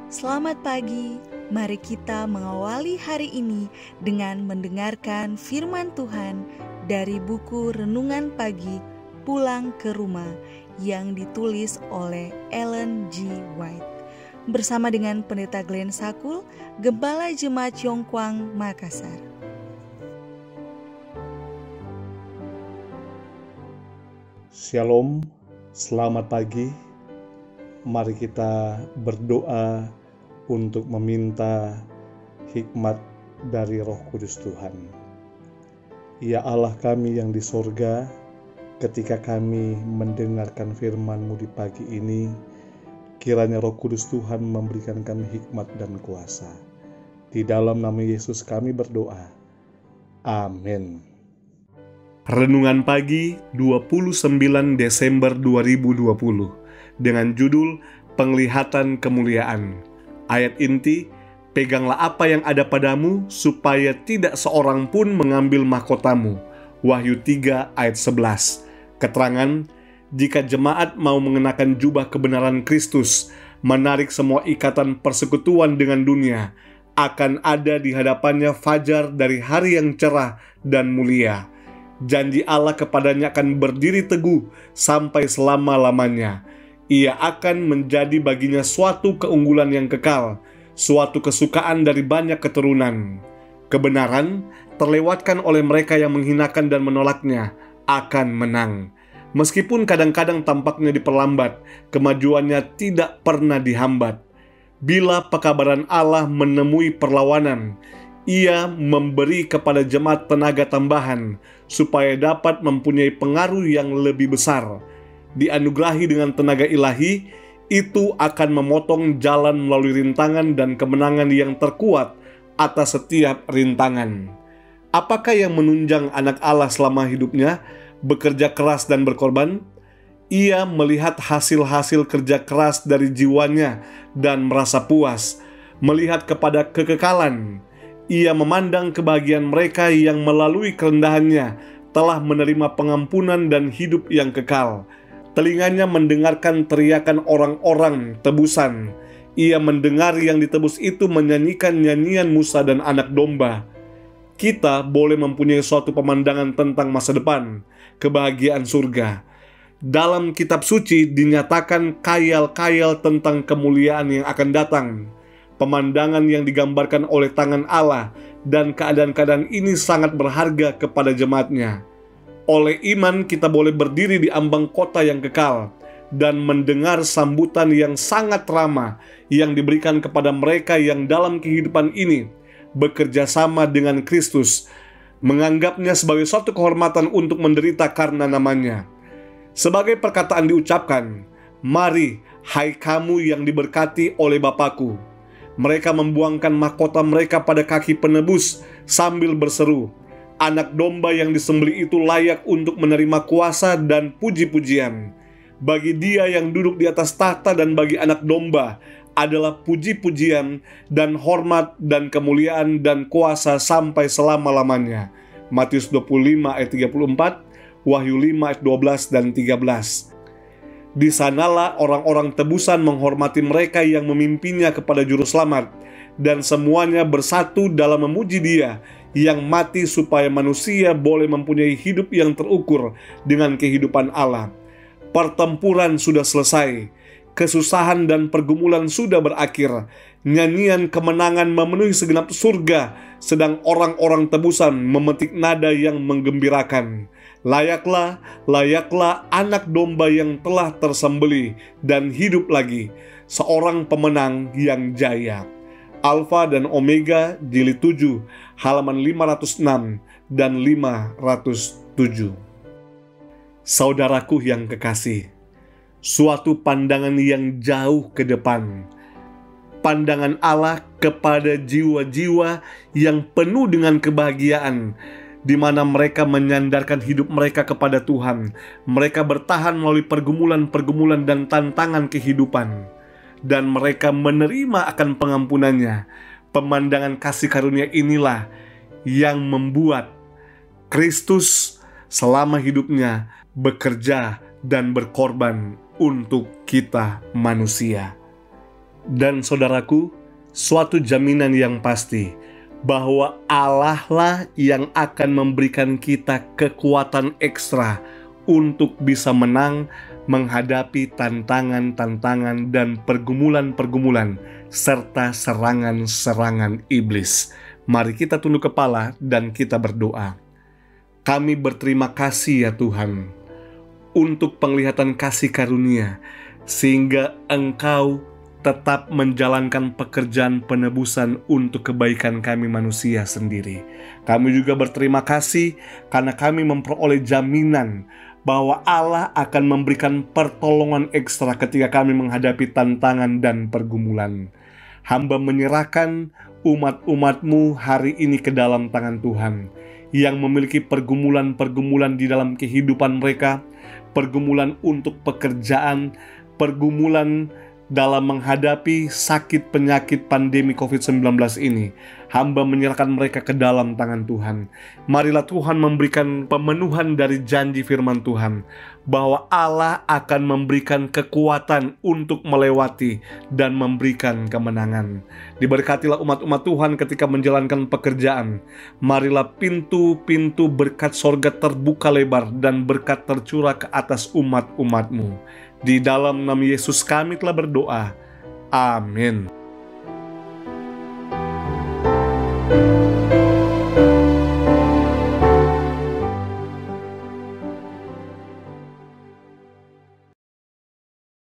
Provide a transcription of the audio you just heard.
Selamat pagi, mari kita mengawali hari ini dengan mendengarkan firman Tuhan dari buku Renungan Pagi Pulang ke Rumah yang ditulis oleh Ellen G. White. Bersama dengan Pendeta Glenn Sakul, Gembala Jemaat Yongkwang, Makassar. Shalom, selamat pagi. Mari kita berdoa untuk meminta hikmat dari Roh Kudus Tuhan. Ya Allah kami yang di sorga, ketika kami mendengarkan firman-Mu di pagi ini, kiranya Roh Kudus Tuhan memberikan kami hikmat dan kuasa. Di dalam nama Yesus kami berdoa. Amin. Renungan pagi 29 Desember 2020 dengan judul Penglihatan Kemuliaan. Ayat inti, peganglah apa yang ada padamu supaya tidak seorang pun mengambil mahkotamu. Wahyu 3 ayat 11. Keterangan, jika jemaat mau mengenakan jubah kebenaran Kristus, menarik semua ikatan persekutuan dengan dunia, akan ada di hadapannya fajar dari hari yang cerah dan mulia. Janji Allah kepadanya akan berdiri teguh sampai selama-lamanya. Ia akan menjadi baginya suatu keunggulan yang kekal, suatu kesukaan dari banyak keturunan. Kebenaran, terlewatkan oleh mereka yang menghinakan dan menolaknya, akan menang. Meskipun kadang-kadang tampaknya diperlambat, kemajuannya tidak pernah dihambat. Bila pekabaran Allah menemui perlawanan, Ia memberi kepada jemaat tenaga tambahan, supaya dapat mempunyai pengaruh yang lebih besar. Dianugerahi dengan tenaga ilahi, itu akan memotong jalan melalui rintangan dan kemenangan yang terkuat atas setiap rintangan. Apakah yang menunjang anak Allah selama hidupnya? Bekerja keras dan berkorban? Ia melihat hasil-hasil kerja keras dari jiwanya dan merasa puas, melihat kepada kekekalan. Ia memandang kebahagiaan mereka yang melalui kerendahannya telah menerima pengampunan dan hidup yang kekal. Telinganya mendengarkan teriakan orang-orang tebusan. Ia mendengar yang ditebus itu menyanyikan nyanyian Musa dan anak domba. Kita boleh mempunyai suatu pemandangan tentang masa depan, kebahagiaan surga. Dalam kitab suci dinyatakan khayal-khayal tentang kemuliaan yang akan datang. Pemandangan yang digambarkan oleh tangan Allah, dan keadaan-keadaan ini sangat berharga kepada jemaatnya. Oleh iman kita boleh berdiri di ambang kota yang kekal dan mendengar sambutan yang sangat ramah yang diberikan kepada mereka yang dalam kehidupan ini bekerja sama dengan Kristus, menganggapnya sebagai suatu kehormatan untuk menderita karena namanya. Sebagai perkataan diucapkan, "Mari, hai kamu yang diberkati oleh Bapa-Ku." Mereka membuangkan mahkota mereka pada kaki penebus sambil berseru, "Anak domba yang disembelih itu layak untuk menerima kuasa dan puji-pujian. Bagi Dia yang duduk di atas tahta dan bagi anak domba adalah puji-pujian dan hormat dan kemuliaan dan kuasa sampai selama-lamanya." Matius 25 ayat 34, Wahyu 5 ayat 12 dan 13. Di sanalah orang-orang tebusan menghormati mereka yang memimpinnya kepada juru selamat, dan semuanya bersatu dalam memuji Dia yang mati supaya manusia boleh mempunyai hidup yang terukur dengan kehidupan Allah. Pertempuran sudah selesai, kesusahan dan pergumulan sudah berakhir, nyanyian kemenangan memenuhi segenap surga, sedang orang-orang tebusan memetik nada yang menggembirakan. Layaklah, layaklah anak domba yang telah tersembelih dan hidup lagi, seorang pemenang yang jaya. Alfa dan Omega, jilid 7, halaman 506 dan 507. Saudaraku yang kekasih, suatu pandangan yang jauh ke depan. Pandangan Allah kepada jiwa-jiwa yang penuh dengan kebahagiaan, di mana mereka menyandarkan hidup mereka kepada Tuhan. Mereka bertahan melalui pergumulan-pergumulan dan tantangan kehidupan. dan mereka menerima akan pengampunannya. Pemandangan kasih karunia inilah yang membuat Kristus selama hidupnya bekerja dan berkorban untuk kita manusia. Dan saudaraku, suatu jaminan yang pasti bahwa Allah lah yang akan memberikan kita kekuatan ekstra untuk bisa menang menghadapi tantangan-tantangan dan pergumulan-pergumulan serta serangan-serangan iblis. Mari kita tunduk kepala dan kita berdoa. Kami berterima kasih ya Tuhan untuk penglihatan kasih karunia, sehingga Engkau tetap menjalankan pekerjaan penebusan untuk kebaikan kami manusia sendiri. Kami juga berterima kasih karena kami memperoleh jaminan bahwa Allah akan memberikan pertolongan ekstra ketika kami menghadapi tantangan dan pergumulan. Hamba menyerahkan umat-umat-Mu hari ini ke dalam tangan Tuhan, yang memiliki pergumulan-pergumulan di dalam kehidupan mereka, pergumulan untuk pekerjaan, pergumulan dalam menghadapi sakit penyakit pandemi COVID-19 ini. Hamba menyerahkan mereka ke dalam tangan Tuhan. Marilah Tuhan memberikan pemenuhan dari janji firman Tuhan, bahwa Allah akan memberikan kekuatan untuk melewati dan memberikan kemenangan. Diberkatilah umat-umat Tuhan ketika menjalankan pekerjaan. Marilah pintu-pintu berkat sorga terbuka lebar dan berkat tercurah ke atas umat-umat-Mu. Di dalam nama Yesus kami telah berdoa. Amin.